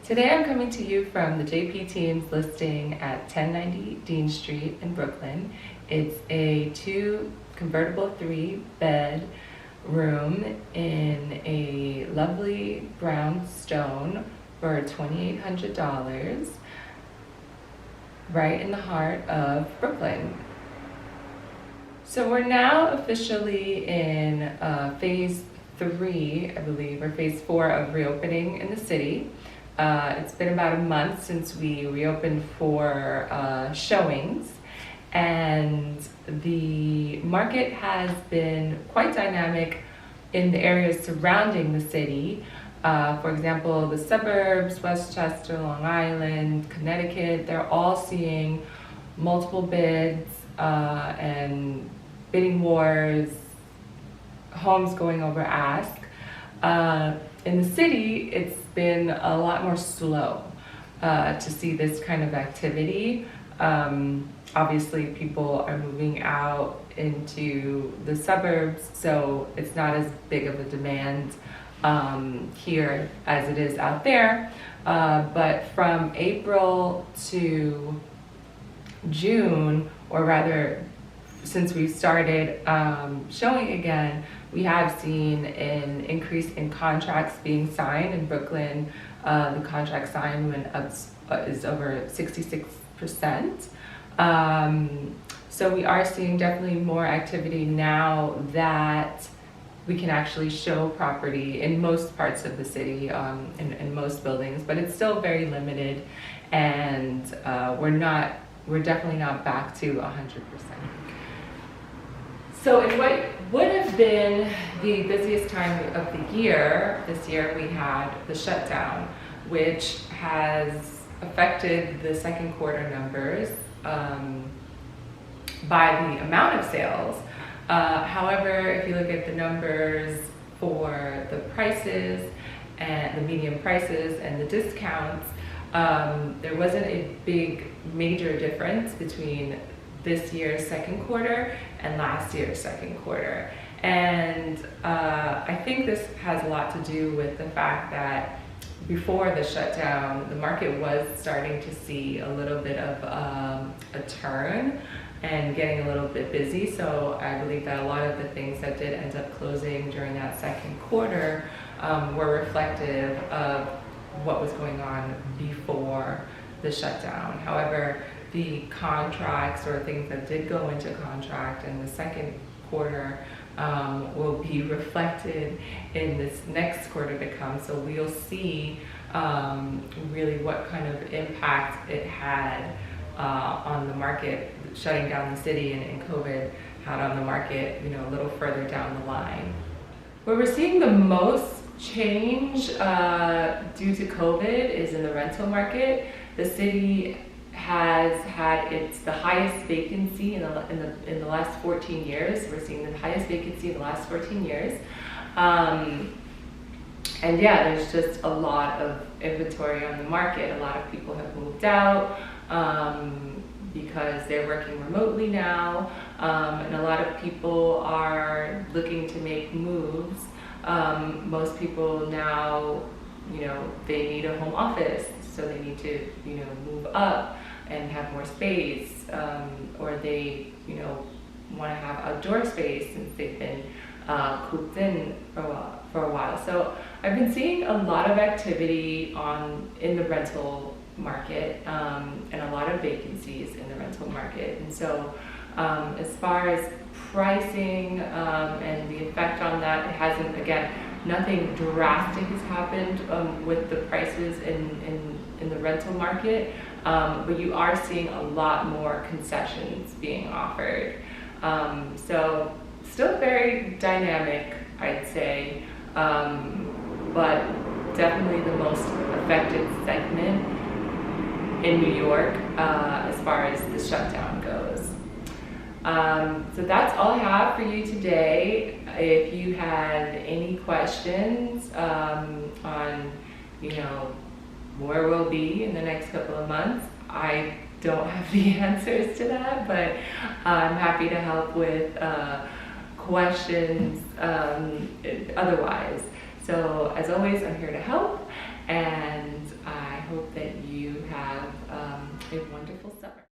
Today I'm coming to you from the JP Team's listing at 1090 Dean Street in Brooklyn. It's a 2 convertible 3-bed room in a lovely brownstone for $2,800 right in the heart of Brooklyn. So we're now officially in phase 3, I believe, or phase 4 of reopening in the city. It's been about a month since we reopened for showings, and the market has been quite dynamic in the areas surrounding the city. For example, the suburbs, Westchester, Long Island, Connecticut, they're all seeing multiple bids and bidding wars, homes going over ask. In the city, it's been a lot more slow to see this kind of activity. Obviously, people are moving out into the suburbs, so it's not as big of a demand here as it is out there. But from April to June, or rather, since we started showing again, we have seen an increase in contracts being signed in Brooklyn. The contract signed went up is over 66%. So we are seeing definitely more activity now that we can actually show property in most parts of the city, in most buildings, but it's still very limited, and we're definitely not back to 100%. So in what would have been the busiest time of the year, this year we had the shutdown, which has affected the second quarter numbers by the amount of sales. However, if you look at the numbers for the prices and the median prices and the discounts, there wasn't a big major difference between this year's second quarter and last year's second quarter. And I think this has a lot to do with the fact that before the shutdown, the market was starting to see a little bit of a turn and getting a little bit busy. So I believe that a lot of the things that did end up closing during that second quarter were reflective of what was going on before the shutdown. However, the contracts or things that did go into contract in the second quarter will be reflected in this next quarter to come. So we'll see really what kind of impact it had on the market, shutting down the city and COVID had on the market, a little further down the line. Where we're seeing the most change due to COVID is in the rental market. The city has had the highest vacancy in the last 14 years. We're seeing the highest vacancy in the last 14 years. And yeah, there's just a lot of inventory on the market. A lot of people have moved out because they're working remotely now. And a lot of people are looking to make moves. Most people now, they need a home office, so they need to, move up and have more space, or they, want to have outdoor space since they've been cooped in for a while. So I've been seeing a lot of activity in the rental market, and a lot of vacancies in the rental market. And so as far as pricing and the effect on that, it hasn't, again, nothing drastic has happened with the prices in the rental market, but you are seeing a lot more concessions being offered. So still very dynamic, I'd say, but definitely the most affected segment in New York as far as the shutdown goes. So that's all I have for you today. If you had any questions on, where we'll be in the next couple of months, I don't have the answers to that, but I'm happy to help with questions otherwise. So as always, I'm here to help, and I a wonderful summer.